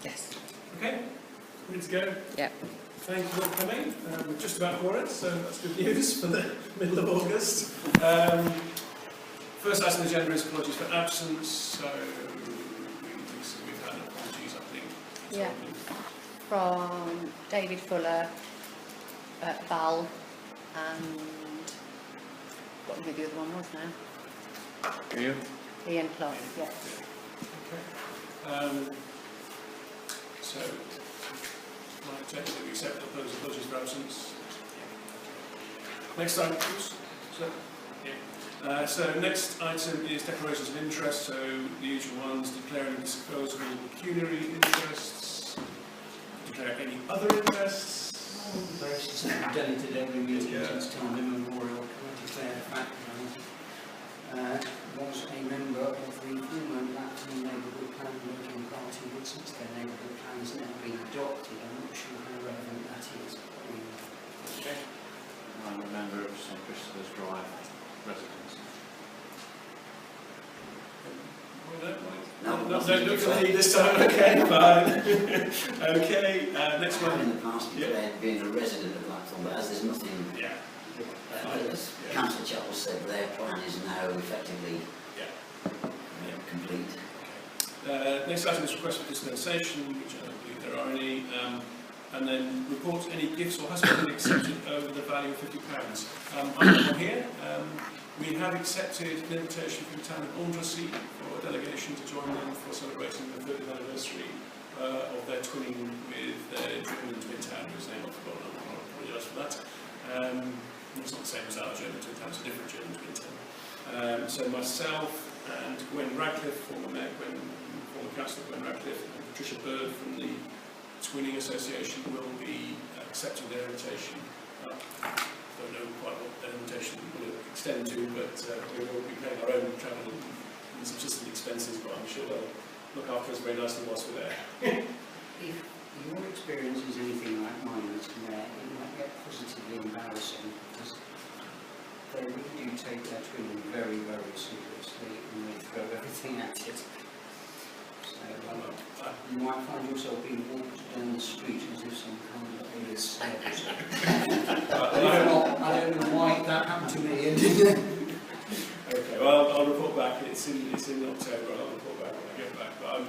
Yes. Okay, ready to go? Yeah. Thank you all for coming. We're just about for it, so that's good news for the middle of August. First item on the agenda is apologies for absence, so we've had apologies, I think. Yeah. From David Fuller, Val, and what who the other one was now? Ian Clark, yeah. Okay. So, might take that we accept those apologies for absence. Next item, please. So next item is declarations of interest, so the usual ones: declaring disposable pecuniary interests, declare any other interests. Basis that we've done it at every meeting since time immemorial. Can I declare the fact that I was a member of the former Blackton Neighbourhood Plan Working Party, but since their neighbourhood plan has now been adopted, I'm not sure how relevant that is. Okay. I'm a member of St Christopher's Drive residence. No, don't look at me this time. Okay, fine. Okay, next I have one. in the past declared being a resident of Blackthorn, but as there's nothing, Yeah. as Councillor Charles said, their plan is now effectively complete. Next item is request for dispensation, which I don't believe there are any, and then report any gifts or has been accepted over the value of £50. I'm here. We have accepted an invitation from the town of Andrassy for a delegation to join them for celebrating the 30th anniversary of their twinning with their German twin town, whose name I've forgotten. I apologise for that. It's not the same as our German twin town, it's a different German twin town. So myself and Gwen Radcliffe, former councillor Gwen Radcliffe, and Patricia Bird from the Twinning Association will be accepting their invitation. I don't know quite what their invitation will extend to, but we will be paying our own travel and subsistence expenses, but I'm sure they'll look after us very nicely whilst we're there. If your experience is anything like mine, Mr. Mayor, it might get positively embarrassing because they really do take their twinning very, very seriously and they throw everything at it. So you might find yourself being walked down the street as if some kind of alias service. I don't know why that happened to me. Okay, well, I'll report back. It's in October. I'll report back when I get back. But I'm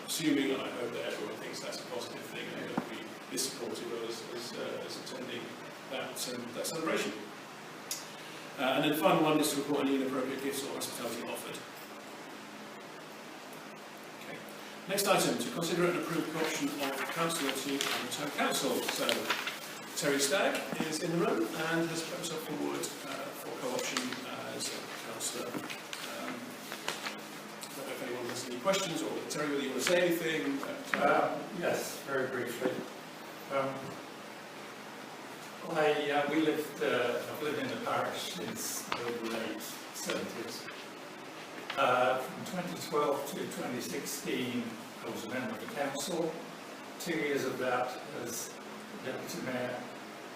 assuming, and I hope that everyone thinks that's a positive thing, and that we be supportive of us as attending that celebration. And then the final one is to report any inappropriate gifts or hospitality offered. Okay. Next item, to consider and approve co-option of councillor to the town council. So Terry Stagg is in the room and has put himself forward for co-option as a councillor. I don't know if anyone has any questions, or Terry, whether you want to say anything. Yes, very briefly. I've lived in the parish since the late 70s. From 2012 to 2016, I was a member of the council. 2 years of that as deputy mayor,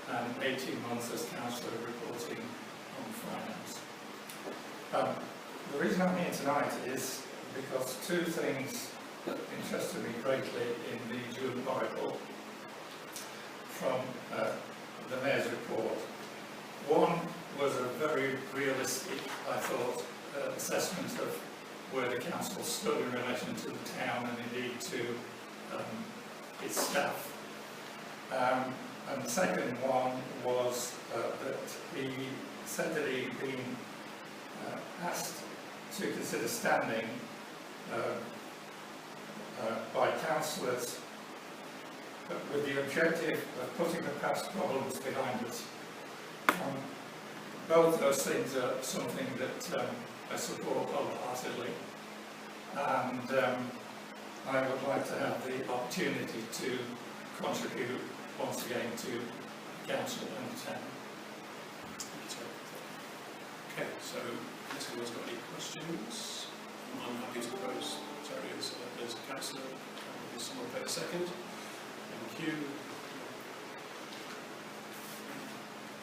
and 18 months as councillor reporting on finance. The reason I'm here tonight is because two things that interested me greatly in the June Bible from the Mayor's report. One was a very realistic, I thought, assessment of where the council stood in relation to the town and indeed to its staff. And the second one was that he said that he'd been asked to consider standing by councillors with the objective of putting the past problems behind us. Both those things are something that I support wholeheartedly, and I would like to have the opportunity to contribute once again to council and the town. Okay, so unless anyone's got any questions, I'm happy to propose Terry as a councillor. Is someone take a second? Thank you.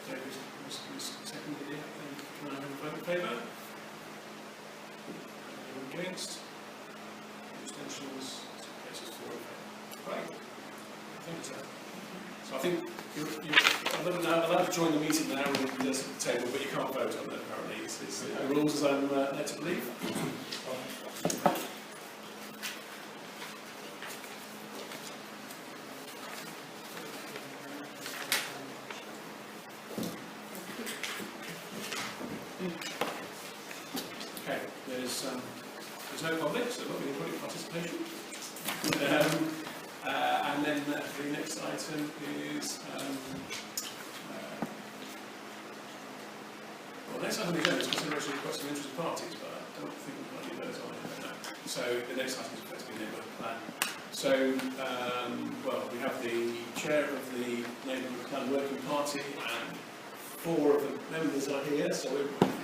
David was seconded, yeah. Can I have a vote in favour? Anyone against? Abstentions? Cases 4 in So I think you're allowed to join the meeting now with the table, but you can't vote on that apparently. It's the rules as I'm led to believe. Okay, there's no public, so there won't be any public participation. And then the next item is well, next item is consideration of request of interested parties, but I don't think we've got any of those on here now. So the next item is effectively neighbourhood plan. So well, we have the chair of the neighbourhood plan working party, and 4 of the members are here. So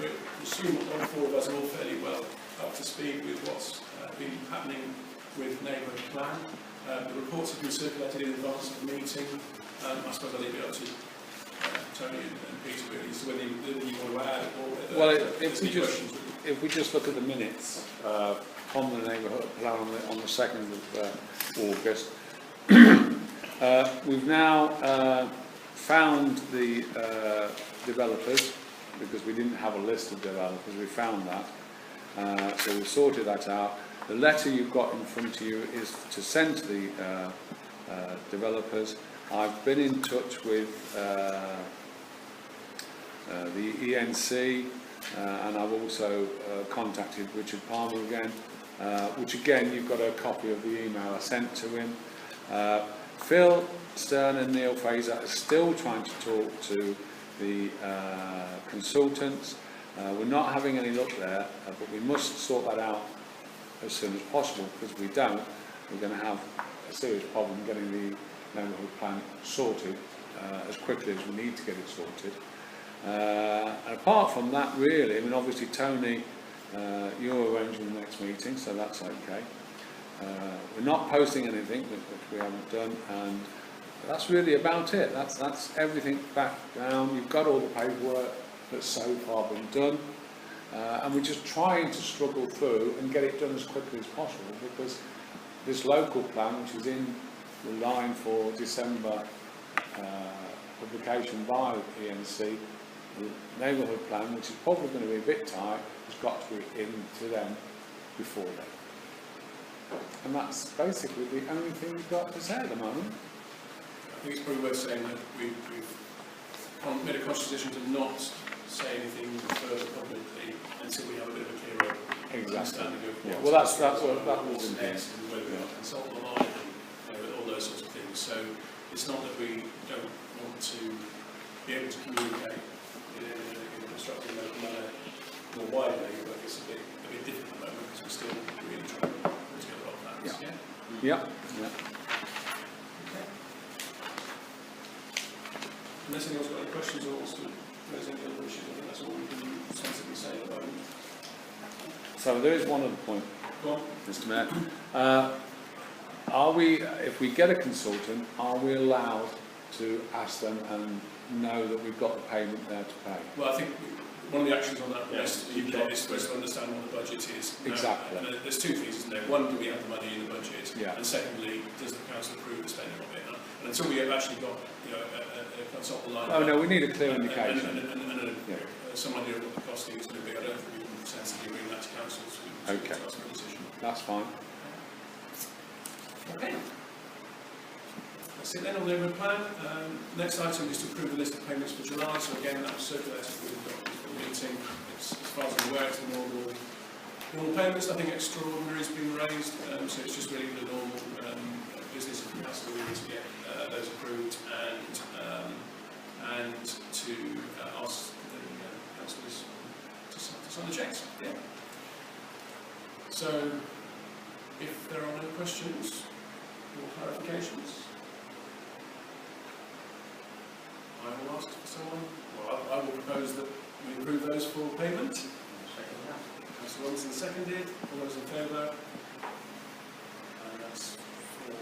we assume that all 4 of us are all fairly well up to speed with what's been happening with neighbourhood plan. The reports have been circulated in advance of the meeting. I suppose I'll leave it up to Tony and Peter really, so whether you want to add or whether well, if we just look at the minutes from the neighbourhood plan on the 2nd of August, we've now found the developers, because we didn't have a list of developers. We found that, so we've sorted that out. The letter you've got in front of you is to send to the developers. I've been in touch with the ENC, and I've also contacted Richard Palmer again, which again you've got a copy of the email I sent to him. Phil Stern and Neil Fraser are still trying to talk to the consultants. We're not having any luck there, but we must sort that out as soon as possible, because if we don't, we're going to have a serious problem getting the neighbourhood plan sorted as quickly as we need to get it sorted. And apart from that, really, I mean, obviously Tony, you're arranging the next meeting, so that's okay. We're not posting anything which we haven't done, and that's really about it. That's everything back down. You've got all the paperwork that's so far been done. And we're just trying to struggle through and get it done as quickly as possible, because this local plan, which is in the line for December publication by the ENC, the neighbourhood plan, which is probably going to be a bit tight, has got to be into them before then. And that's basically the only thing we've got to say at the moment. I think it's probably worth saying that we've made a conscious decision to not say anything further publicly until we have a bit of a clearer understanding of yeah. Well, that was next, and whether we consult online and all those sorts of things. So it's not that we don't want to be able to communicate in a constructive manner more widely, but it's a bit difficult at the moment because we're still really trying to put together our plans. Yeah. Okay. Unless anyone's got any questions or wants to raise any other issues, I think that's all we can sensibly say at the moment. So there is one other point, Go on. Mr. Mayor. Are we, if we get a consultant, are we allowed to ask them and know that we've got the payment there to pay? Well, I think one of the actions on that list that you've got is supposed to understand what the budget is. Exactly. And there's 2 things, isn't there? One, do we have the money in the budget? Yeah. And secondly, does the council approve the spending of it? And until we have actually got a consultant line. Oh no, we need a clear indication. And some idea of what the costing is going to be. I don't think we can sensibly bring that to council to Okay. ask for a decision. That's fine. Okay. That's it then on the neighbourhood plan. Next item is to approve the list of payments for July. So again, that was circulated with the documents for the meeting. It's, as far as I'm aware, it's the normal payments. Nothing extraordinary has been raised. So it's just really the normal business of the council. We need to get those approved and to ask the councillors to sign the cheques. Yeah. So, if there are no questions or clarifications, I will ask for someone. Well, I will propose that we approve those for payment. Councillor Robinson seconded. All those in favour? And that's for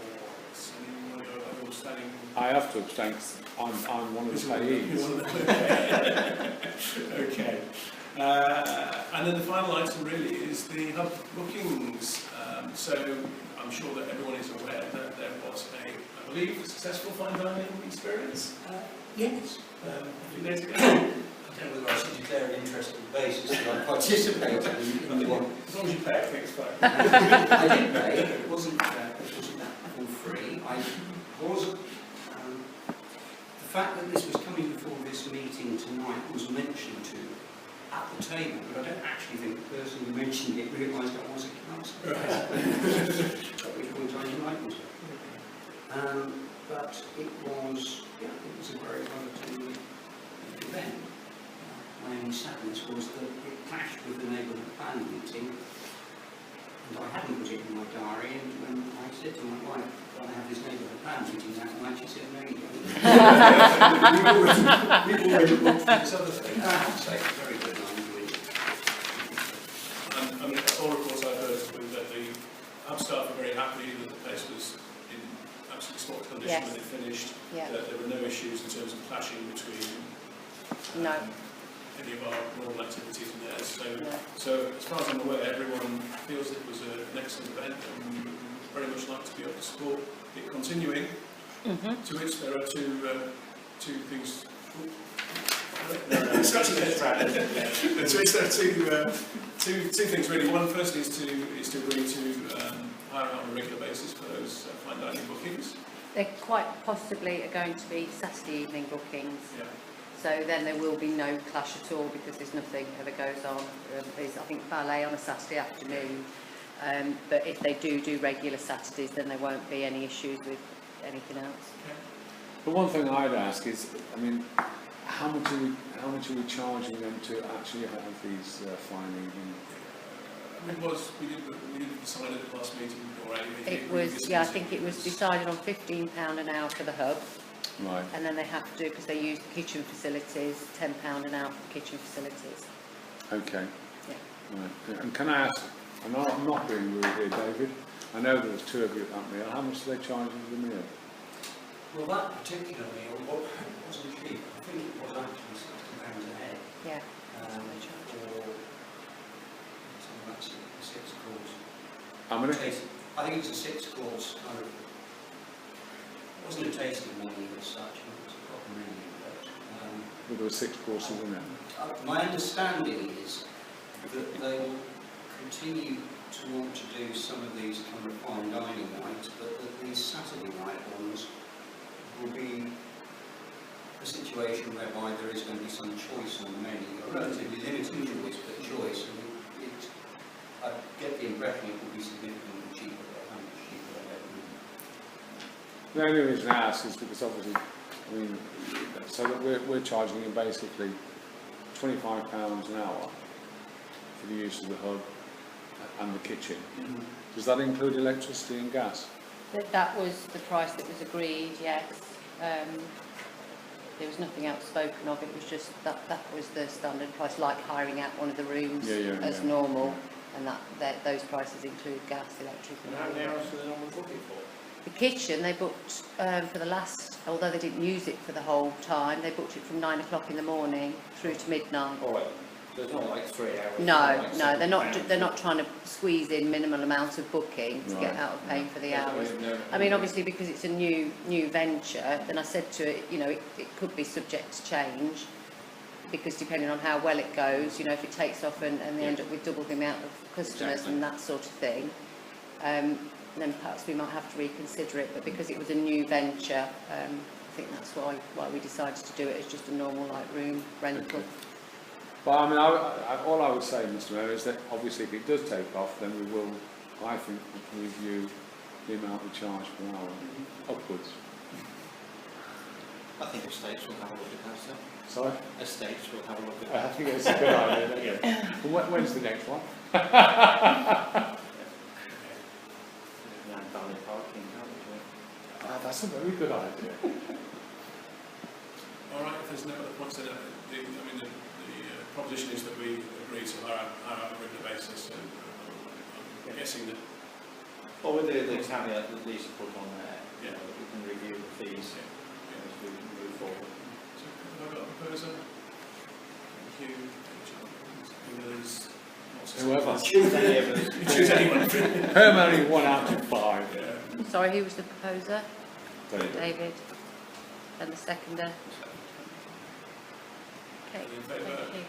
anyone who is standing. I have to abstain 'cause I'm one of the payees. Okay. And then the final item really is the hub bookings. So I'm sure that everyone is aware that there was I believe, successful fine dining experience. Yes. A few days ago. I don't know whether I should declare an interest on the basis that I participated in the one. As long as you pay, I think it's fine. I did pay, it wasn't that all free. I was, the fact that this was coming before this meeting tonight was mentioned to at the table, but I don't actually think the person who mentioned it realised I was a councillor. At which point I enlightened her. But it was a very volatile event. My only sadness was that it clashed with the neighbourhood plan meeting, and I hadn't put it in my diary, and when I said to my wife, "Can I have this neighbourhood plan meeting that night?" she said, "No, you don't." We've already booked for this other thing. I have to say, it's very good, and I enjoyed it. I mean, all reports I've heard was that the hub staff are very happy that the place was in absolutely spot condition Yes. when it finished. Yeah. That there were no issues in terms of clashing between No. any of our normal activities and theirs. No. So as far as I'm aware, everyone feels it was an excellent event and would very much like to be able to support it continuing. To which there are two things. Scratching the head. To which there are two things really. One, firstly, is to agree to hire out on a regular basis for those fine dining bookings. They're quite possibly are going to be Saturday evening bookings. Yeah. So then there will be no clash at all because there's nothing ever goes on. There's, I think, ballet on a Saturday afternoon. But if they do regular Saturdays, then there won't be any issues with anything else. Okay. But one thing I'd ask is, I mean, how much are we charging them to actually have these fine evening? We did decide at the last meeting already. It was, yeah, I think it was decided on £15 an hour for the hub, Right. and then they have to, because they use the kitchen facilities, £10 an hour for the kitchen facilities. Okay. Yeah. Right. And can I ask, I know I'm not being rude here, David, I know there was two of you at that meal, how much do they charge you for the meal? Well, that particular meal wasn't cheap. I think it was actually £60 a head. Yeah. Or something like 6 course. How many? I think it was a 6 course. It wasn't a tasting menu as such, it was a proper menu. Well, there were 6 courses in there. My understanding is that they will continue to want to do some of these kind of fine dining nights, but that these Saturday night ones will be a situation whereby there is going to be some choice on the menu, a relatively limited choice, but choice. And I get the impression it will be significantly cheaper, but how much cheaper I don't know. The only reason I ask is because obviously, I mean, so that we're charging them basically £25 an hour for the use of the hub and the kitchen. Does that include electricity and gas? That was the price that was agreed, yes. There was nothing else spoken of, it was just that was the standard price, like hiring out one of the rooms as normal, and those prices include gas, electric and How many everything. hours do they normally book it for? The kitchen, they booked for the last, although they didn't use it for the whole time, they booked it from 9 o'clock in the morning through to midnight. All right. So it's not like 3 hours. No, they're not trying to squeeze in minimal amounts of booking to get Right. out of paying for the Yeah, hours. no. I mean, obviously, because it's a new venture, then I said to it, you know, it could be subject to change, because depending on how well it goes, you know, if it takes off and they end up with double the amount of customers Exactly. and that sort of thing, then perhaps we might have to reconsider it. But because it was a new venture, I think that's why we decided to do it as just a normal like room rental. Okay. But I mean, all I would say, Mr. Mayor, is that obviously if it does take off, then we will, I think, review the amount we charge per hour upwards. I think estates will have a look at that, sir. Sorry? Estates will have a look at I that. think it's a good idea. Yeah. Well, when's the next one? And valley parking, haven't we? That's a very good idea. All right, if there's no other points, then the proposition is that we agree to hire out on a regular basis. And I'm guessing that Or with the caveat that Lisa put on there, Yeah. that we can review the fees as we move forward. So, have I got a proposer? Thank you. Others? Whoever. Choose any of us. Choose anyone. Only 1 out of 5. Yeah. Sorry, who was the proposer? David. And the seconder. Okay, Any in thank favour? you.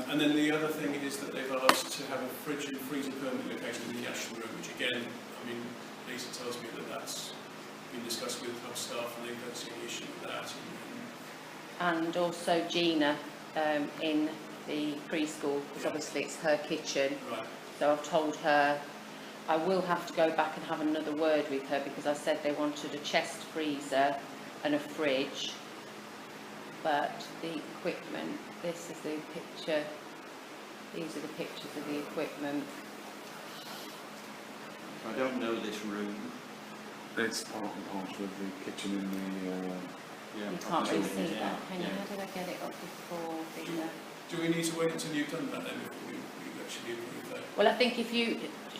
And then the other thing is that they've asked to have a fridge and freezer permanently located in the Ashton room, which again, I mean, Lisa tells me that that's been discussed with hub staff and they don't see any issue with that. And also Gina in the preschool, because obviously it's her kitchen. Right. So I've told her I will have to go back and have another word with her, because I said they wanted a chest freezer and a fridge, but the equipment, this is the picture, these are the pictures of the equipment. I don't know this room. It's part and parcel of the kitchen in the... Yeah, You can't really possibly, see yeah, that, can you? yeah. How did I get it up before the... Do we need to wait until you've done that then before we actually approve that? Well, I think if you,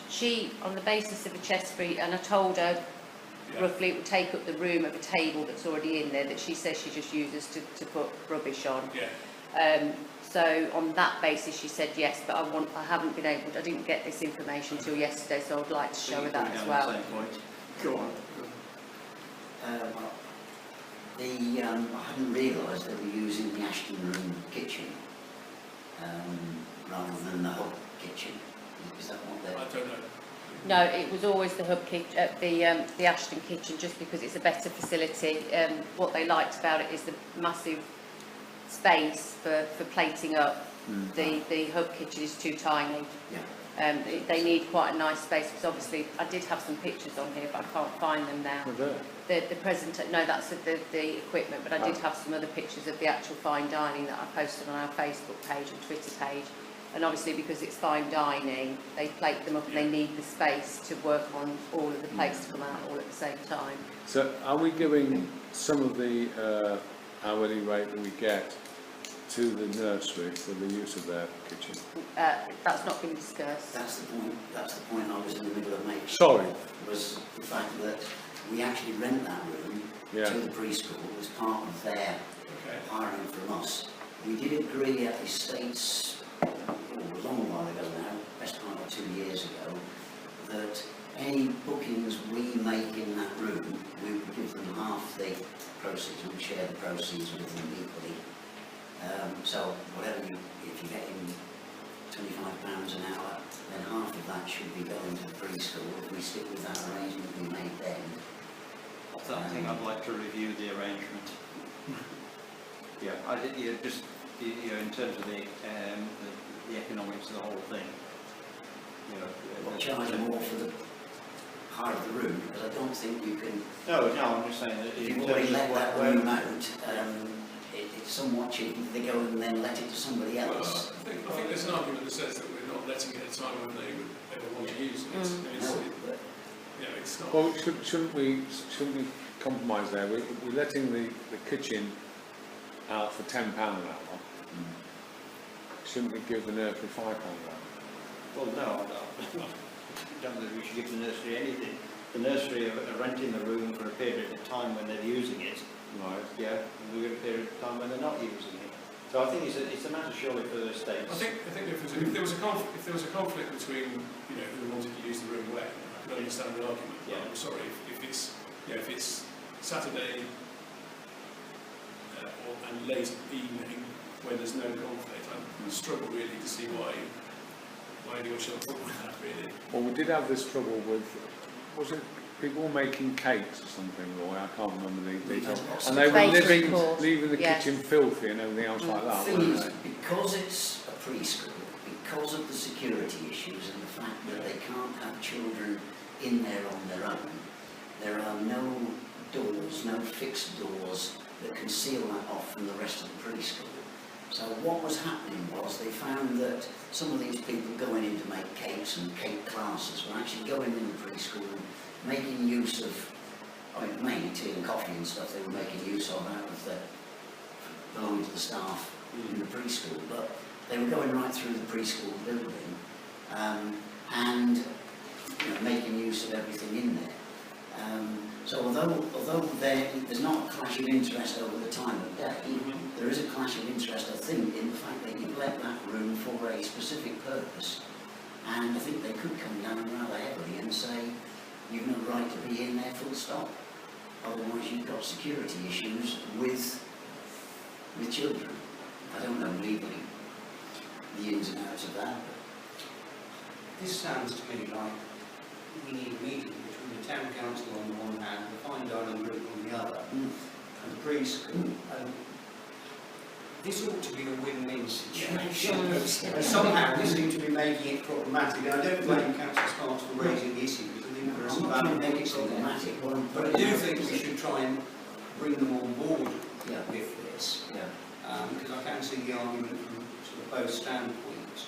she, on the basis of a chest freezer, and I told her Yeah. roughly it would take up the room of a table that's already in there that she says she just uses to put rubbish on. Yeah. So on that basis she said yes, but I haven't been able, I didn't get this information until yesterday, so I'd like to show her that as well. Go on. Well, I hadn't realised they were using the Ashton room kitchen rather than the hub kitchen. Is that what I they're... don't know. No, it was always the hub kitchen, the Ashton kitchen, just because it's a better facility. What they liked about it is the massive space for plating up. The hub kitchen is too tiny. Yeah. They need quite a nice space, because obviously I did have some pictures on here, but I can't find them now. The present, no, that's the equipment, but I did have some other pictures of the actual fine dining that I posted on our Facebook page and Twitter page. And obviously because it's fine dining, they plate them up and they need the space to work on all of the plates to come out all at the same time. So are we giving some of the hourly rate that we get to the nursery for the use of their kitchen? That's not been discussed. That's the point. That's the point I was in the middle of making. Sorry. Was the fact that we actually rent that room Yeah. to the preschool as part of their Okay. hiring from us. We did agree at the States, a long while ago now, best part of 2 years ago, that any bookings we make in that room, we would give them half the proceeds, we'd share the proceeds with them equally. So whatever if you get in £25 an hour, then half of that should be going to the preschool. If we stick with that arrangement we made then. I think I'd like to review the arrangement. Yeah, I did, just, in terms of the economics of the whole thing. We'll charge more for the hire of the room, because I don't think you can. No, I'm just saying that If in you've terms already of let that where- room out, it's somewhat cheap if they go and then let it to somebody Well, else. I think there's an argument that says that we're not letting it at a time when they would ever want to use it. No, but It's not. Well, shouldn't we compromise there? We're letting the kitchen out for £10 an hour. Shouldn't we give the nursery £5 an hour? Well, no, I don't think we should give the nursery anything. The nursery are renting the room for a period of time when they're using it. Right. Yeah, and we've got a period of time when they're not using it. So I think it's a matter surely for the estates. I think if there was a conflict between who wanted to use the room when, I could understand the argument. Yeah. I'm sorry if it's Saturday and late evening when there's no conflict, I struggle really to see why anyone should have thought with that really. Well, we did have this trouble with, was it people making cakes or something, Roy? I can't remember the details. And they were Bakery course, leaving the yes. kitchen filthy and everything else like the that, thing weren't is, they? because it's a preschool, because of the security issues and the fact that they can't have children in there on their own, there are no doors, no fixed doors that can seal that off from the rest of the preschool. So what was happening was they found that some of these people going in to make cakes and cake classes were actually going in the preschool and making use of, mainly tea and coffee and stuff they were making use of out of the, belonging to the staff in the preschool, but they were going right through the preschool building and making use of everything in there. So although there's not a clash of interest over the time of day, there is a clash of interest, I think, in the fact that you've let that room for a specific purpose. And I think they could come down rather heavily and say, you've no right to be be in there full stop. Otherwise you've got security issues with children. I don't know legally the ins and outs of that. This sounds to me like we need a meeting between the town council on the one hand, the fine dining group on the other, and the preschool. This ought to be a win-win situation. Somehow we seem to be making it problematic. And I don't blame Councillor Sparks for raising the issue, because I think there are some valid negatives in there. But I do think we should try and bring them on board with this. Because I can see the argument from sort of both standpoints.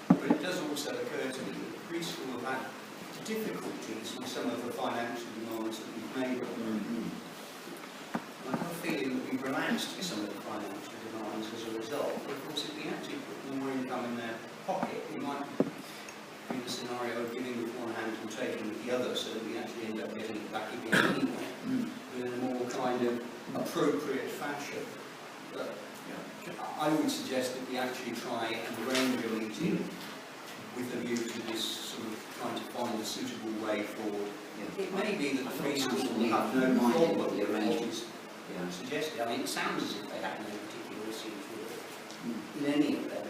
But it does also occur to me that the preschool have had difficulties with some of the financial demands that we've made on them. I have a feeling that we've relaxed some of the financial demands as a result. But of course, if we actually put more income in their pocket, we might be in a scenario of giving with one hand and taking with the other, so that we actually end up getting it back again anyway, but in a more kind of appropriate fashion. But I would suggest that we actually try and arrange a meeting with a view to this sort of trying to find a suitable way forward. It may be that the preschool will have no problem with the arrangements suggested. I mean, it sounds as if they have no particular issues with it. In any event,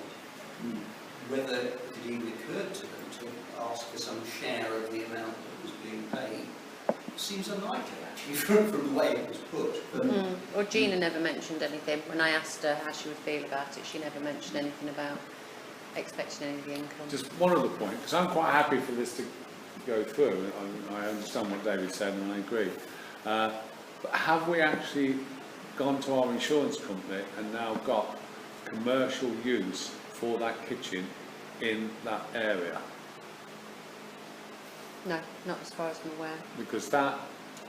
whether it even occurred to them to ask for some share of the amount that was being paid seems unlikely, actually, from the way it was put. But Or Gina never mentioned anything. When I asked her how she would feel about it, she never mentioned anything about expecting any of the income. Just one other point, because I'm quite happy for this to go through. I understand what David said and I agree. But have we actually gone to our insurance company and now got commercial use for that kitchen in that area? No, not as far as I'm aware. Because that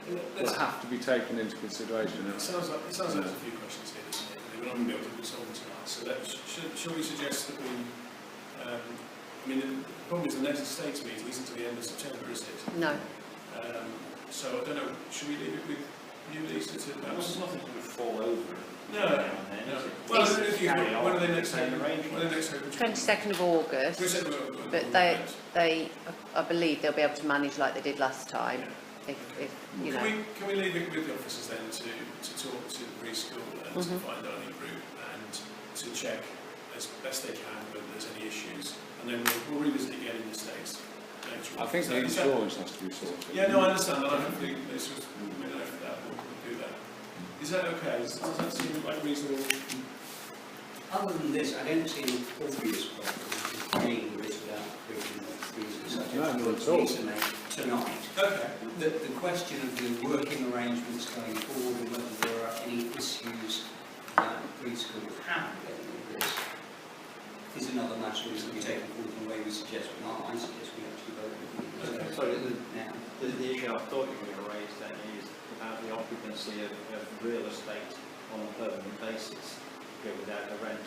will have to be taken into consideration. It sounds like there's a few questions here, doesn't it? We're not going to be able to resolve them tonight. So shall we suggest that we... I mean, the problem is the next estates meeting isn't until the end of September, is it? No. So I don't know, should we leave it with you, Lisa, to perhaps... There's nothing to fall over. No. Well, when are they next home? 22nd of August. But they, I believe they'll be able to manage like they did last time. If you know. Can we leave it with the officers then to talk to the preschool and to find out any group and to check as best they can whether there's any issues, and then we'll revisit it again in the States. I think the insurance has to be sorted. Yeah, no, I understand that. I don't think this was for that. We'll do that. Is that okay? Does that seem like reasonable? other than this, I don't see any obvious problem in the risk without creating reasons such as you're to make tonight. Okay. The question of the working arrangements going forward and whether there are any issues that preschools have getting with this is another matter which will be taken forward in the way we suggest. But I suggest we actually vote with you. Sorry, the issue I thought you were going to raise then is about the occupancy of real estate on a permanent basis, without a rent.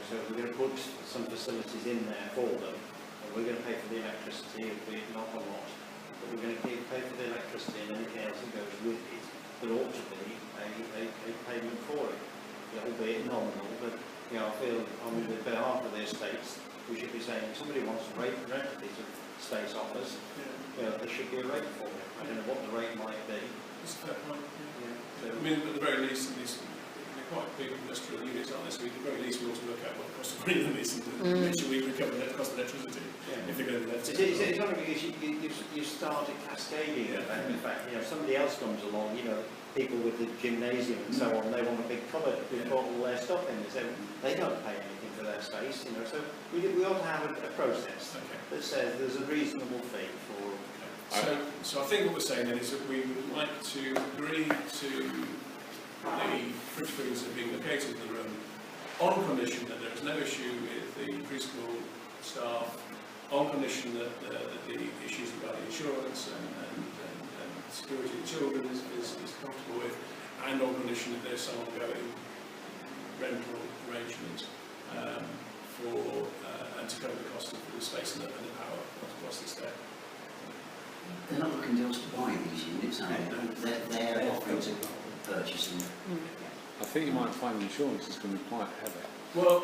So if we're going to put some facilities in there for them, and we're going to pay for the electricity, albeit not a lot, but we're going to pay for the electricity and anything else that goes with it. There ought to be a payment for it, albeit nominal, but I feel on behalf of the estates, we should be saying if somebody wants to rent a piece of space off us, there should be a rate for it. I don't know what the rate might be. That's a fair point. So, I mean, at the very least, they're quite big industrial units, aren't they? So at the very least, we ought to work out what the cost of running them is and make sure we recover the cost of electricity if they're going to be left. It's only because you start it cascading. In fact, somebody else comes along, people with the gymnasium and so on, they want a big cupboard with all their stuff in it, so they don't pay anything for their space, so we ought to have a process that says there's a reasonable fee for... So I think what we're saying then is that we would like to agree to the fridge freezers being located in the room on condition that there is no issue with the preschool staff, on condition that the issues regarding insurance and security of children is comfortable with, and on condition that there's some ongoing rental arrangement and to cover the cost of the space and the power whilst it's there. They're not looking to us to buy these units, are they? They're offering to purchase them. I think you might find insurance is going to be quite heavy. Well,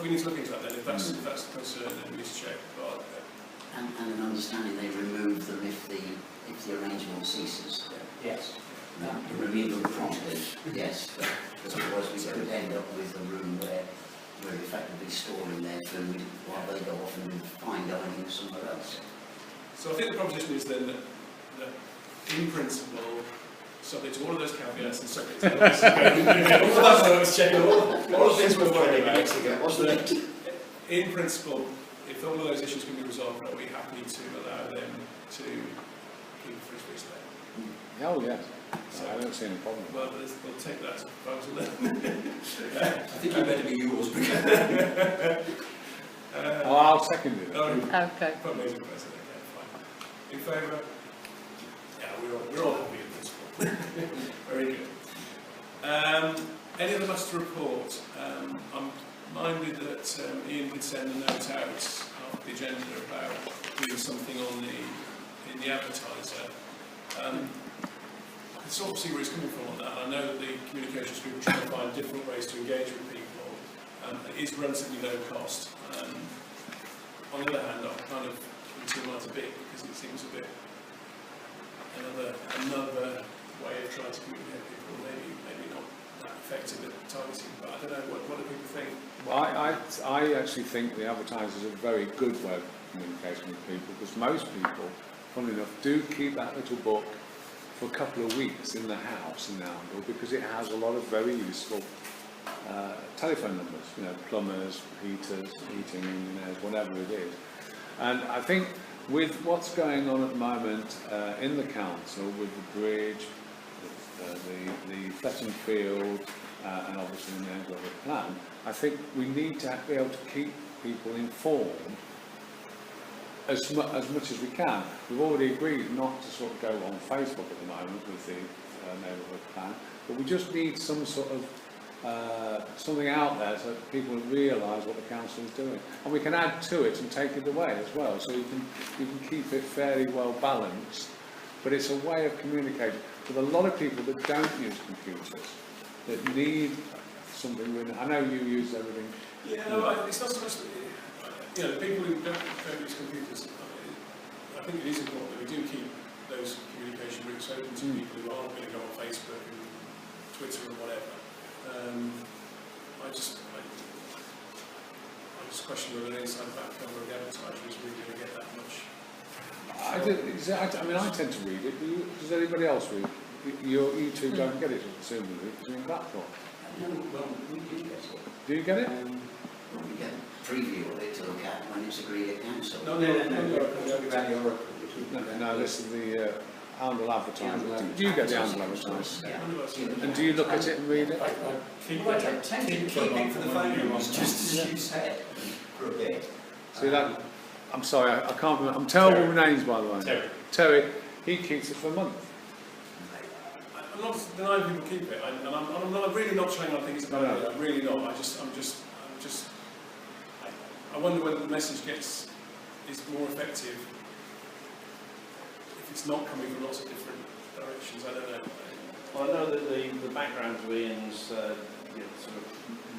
we need to look into that then. If that's the concern, then we need to check. But, and an understanding they remove them if the arrangement Yes. Removal promptly, yes. Because otherwise we could end up with a room where we're effectively storing their food while they go off and do fine dining somewhere else. So I think the proposition is then that in principle, subject to all of those caveats and subject to all of those checking all the things we're worried about. Wasn't it? In principle, if all of those issues can be resolved, are we happy to allow them to keep the fridge freezer there? Oh, yes. I don't see any problem. Well, we'll take that as a proposal then. I think it better be yours. I'll second it. Okay. Probably is a person, okay, fine. In favour? Yeah, we're all happy in principle. Very good. Any other matters to report? I'm minded that Ian could send a note out after the agenda about doing something in the advertiser. I can sort of see where he's coming from on that. I know that the communications group are trying to find different ways to engage with people. It is relatively low cost. On the other hand, I'm kind of concerned a bit because it seems a bit another way of trying to communicate with people. Maybe not that effective at targeting, but I don't know. What do people think? Well, I actually think the advertisers are a very good way of communicating with people, because most people, funnily enough, do keep that little book for a couple of weeks in the house in Oundle, because it has a lot of very useful telephone numbers, you know, plumbers, heaters, heating engineers, whatever it is. And I think with what's going on at the moment in the council, with the bridge, the Fletton Field, and obviously in the Anglo plan, I think we need to be able to keep people informed as much as we can. We've already agreed not to sort of go on Facebook at the moment with the neighbourhood plan, but we just need some sort of something out there so that people realise what the council is doing, and we can add to it and take it away as well, so you can keep it fairly well balanced. But it's a way of communicating with a lot of people that don't use computers, that need something written. I know you use everything. Yeah, no, it's not so much that, you know, the people who don't use computers, I think it is important that we do keep those communication routes open to people who aren't going to go on Facebook and Twitter and whatever. I just question whether the inside back cover of the advertiser is really going to get that much. I mean, I tend to read it. Does anybody else read? You two don't get it, presumably, because you're in Blackpool. No, well, we do get it. Do you get it? Well, we get a preview of it to look at when it's agreed at council. No, this is the Oundle advertising. Do you get the Oundle advertising? Yeah. And do you look at it and read it? I tend to keep it for the phone numbers, just as you said, for a bit. See that? I'm sorry, I can't remember. I'm terrible with names, by the way. Terry. He keeps it for a month. I'm not denying people keep it, and I'm really not trying to think it's about it. I'm really not. I wonder whether the message is more effective if it's not coming from lots of different directions. I don't know. Well, I know that the background to Ian's sort of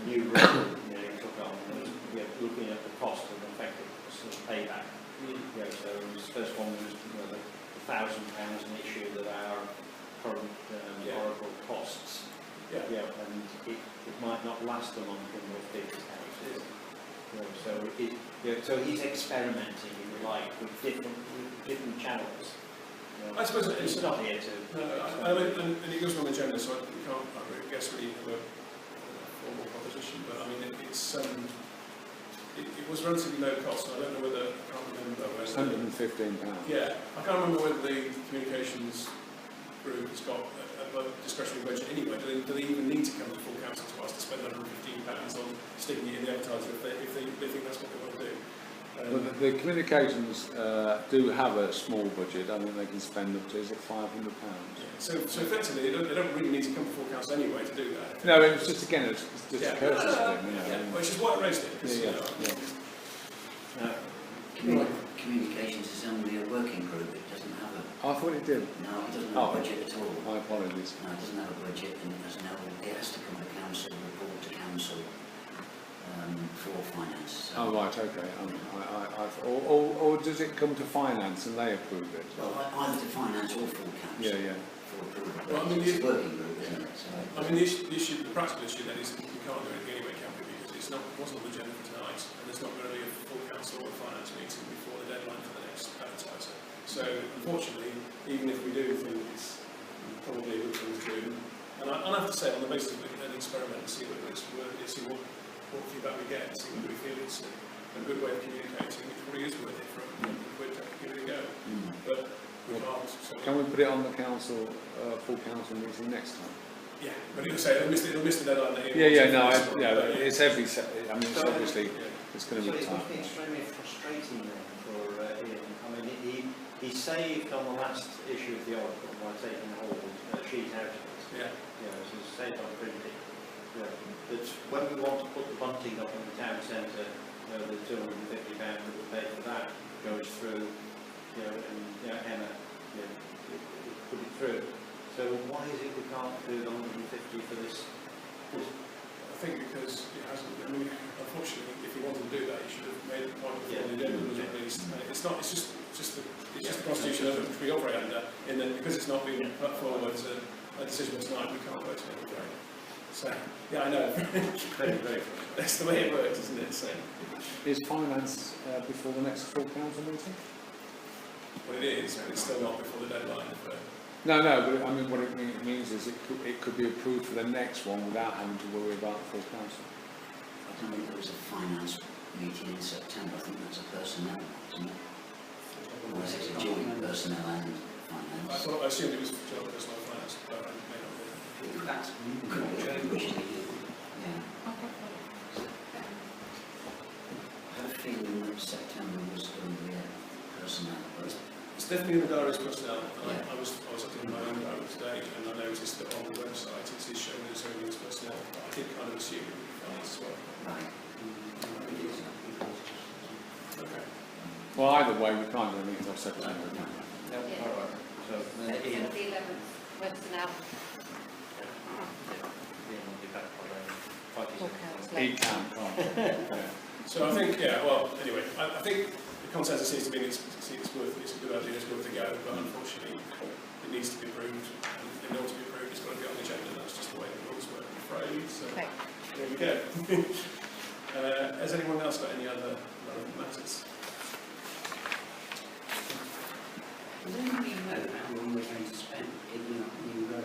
new role, he took on, was looking at the cost and effective sort of payback. So his first one was the £1,000 an issue that our current Oracle costs. And it might not last a month in those big houses. So he's experimenting, if you like, with different channels. I suppose it's not here to. And it goes on the agenda, so I guess really have a formal proposition. But I mean, it was relatively low cost. And I don't know whether I can't remember whether £115. Yeah, I can't remember whether the communications group has got a discretionary budget anyway. Do they even need to come to full council to ask to spend £115 on sticking it in the advertiser if they think that's what they want to do? Well, the communications do have a small budget. I think they can spend up to, is it £500? So effectively, they don't really need to come to full council anyway to do that. No, it was just, again, it's just a courtesy thing, you know. Which is why I raised it. Communications is only a working group, it doesn't have a... I thought it did. No, it doesn't have a budget at all. My apologies. No, it doesn't have a budget, and it has to come to council, report to council. for finance. Oh, right, okay. Or does it come to finance and they approve it? Well, either to finance or full council. Yeah, yeah. For approval. Well, I mean, It's a working group, isn't it? So, I mean, the practical issue then is we can't do anything anyway, can we? Because it wasn't on the agenda for tonight, and there's not going to be a full council or finance meeting before the deadline for the next advertiser. So, unfortunately, even if we do think it's probably a good thing to do, and I have to say, on the basis of an experiment, see whether it's worth it, see what feedback we get, see whether we feel it's a good way of communicating, it probably is worth it for a quid to give it a go. But we can't. So Can we put it on the council, full council meeting next time? yeah, but it'll say it'll miss the deadline. That It's every, I mean, it's obviously, it's going to So be it tight. must be extremely frustrating then for Ian. I mean, he saved on the last issue of the article by taking the whole sheet out of it. Yeah. You know, so it's saved on printing. Yeah. But when we want to put the bunting up in the town centre, you know, the £250 that we pay for that goes through, you know, and you know, Emma, you know, put it through. So why is it we can't do the 150 for this? I think because it hasn't. I mean, unfortunately, if you wanted to do that, you should have made the point before the agenda was released. It's not. It's just the constitution of which we operate under. In that, because it's not been put forward as a decision tonight, we can't vote on it. Right? So yeah, I know. Very, very. That's the way it works, isn't it? So Is finance before the next full council meeting? well, it is, but it's still not before the deadline. No, but I mean, what it means is it could be approved for the next one without having to worry about full council. I don't think there was a finance meeting in September. I think that's a personnel, isn't it? Or is it a joint personnel and finance? I assumed it was joint personal finance, but it may not be. That's Yeah. I had a feeling that September was going to be a personnel, but It's definitely in the diary's personnel. Yeah. I was looking at my own diary today, and I noticed that on the website it is showing as only as personnel. But I did kind of assume it would be finance as well. right. Okay. Well, either way, we can't do anything until September. Yeah, Yeah. all right. So Ian, The 11th, Webster now. Ian will be back by then. Full council. He can, can't he? Yeah. So I think, yeah, well, anyway, I think the consensus seems to be it's a good idea, it's worth a go, but unfortunately it needs to be approved. And in order to be approved, it's got to be on the agenda. That's just the way the rules work, I'm afraid. So Okay. there we go. Has anyone else got any other relevant matters? Does anybody know how long we're going to spend digging up New Road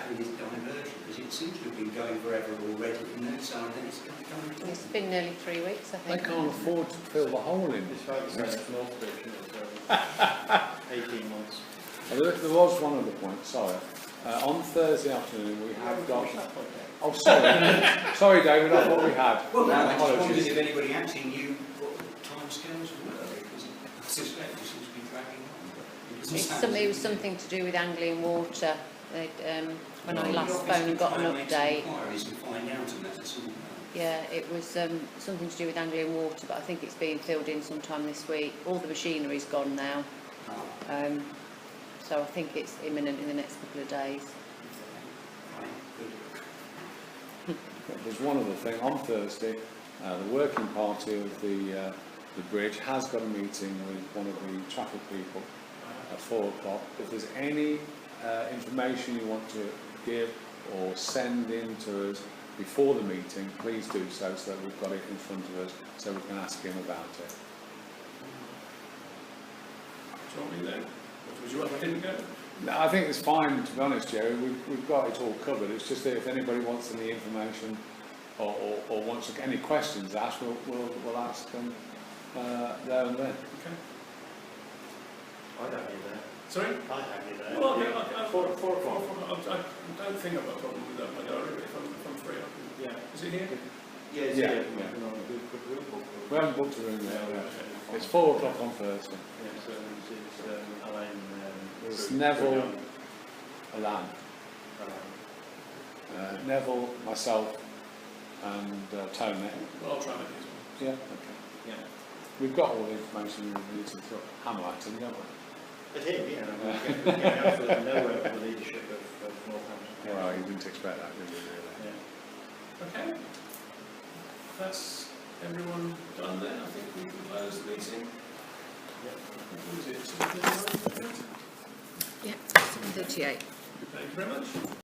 with this diversion? Because it seems to have been going forever already, and then suddenly it's going to go. It's been nearly 3 weeks, I They think. can't afford to fill the hole in. It's like the North Bridge, isn't it? So 18 months. There was one other point, sorry. On Thursday afternoon we have got... Oh, sorry. Sorry, David, I thought we had. Well, no, I just wondered Apologies. if anybody actually knew what the timescales were, because I suspect this seems to be dragging on. But it doesn't sound It was as if- something to do with Anglian Water. When I Well, last you phoned obviously and got try an and make some update, inquiries and find out, and that's all. yeah, it was something to do with Anglian Water, but I think it's being filled in sometime this week. All the machinery's gone now, so I think it's imminent in the next couple of days. Right, good. There's one other thing. On Thursday, the working party of the bridge has got a meeting with one of the traffic people at 4 o'clock. If there's any information you want to give or send in to us before the meeting, please do so that we've got it in front of us so we can ask him about it. Do you want me then? Or would you rather I didn't go? No, I think it's fine, to be honest, Jerry. We've got it all covered. It's just that if anybody wants any information or wants any questions asked, we'll ask them there and then. Okay. I'd have you there. Sorry? I'd have you there. Well, yeah, I 4 o'clock. I don't think I've got a problem with that, my diary, but if I'm free, I can... Yeah. Is it here? Yeah, it's Yeah, here. yeah. No, good room book. We haven't booked a room yet. Yeah, It's 4 o'clock on Thursday. Yeah, so it's Elaine. It's Neville, Alan, Elaine. Neville, myself, and Tony. Well, I'll try and make it as well. Yeah, okay. Yeah. We've got all the information we need to hammer at him, don't we? But here, you know, we get absolutely nowhere with the leadership of Northampton. Well, you didn't expect that, did you, really? Yeah. Okay. that's everyone done then, I think we can close the meeting. What was it, 7:39? Yeah, 7:38. Thank you very much.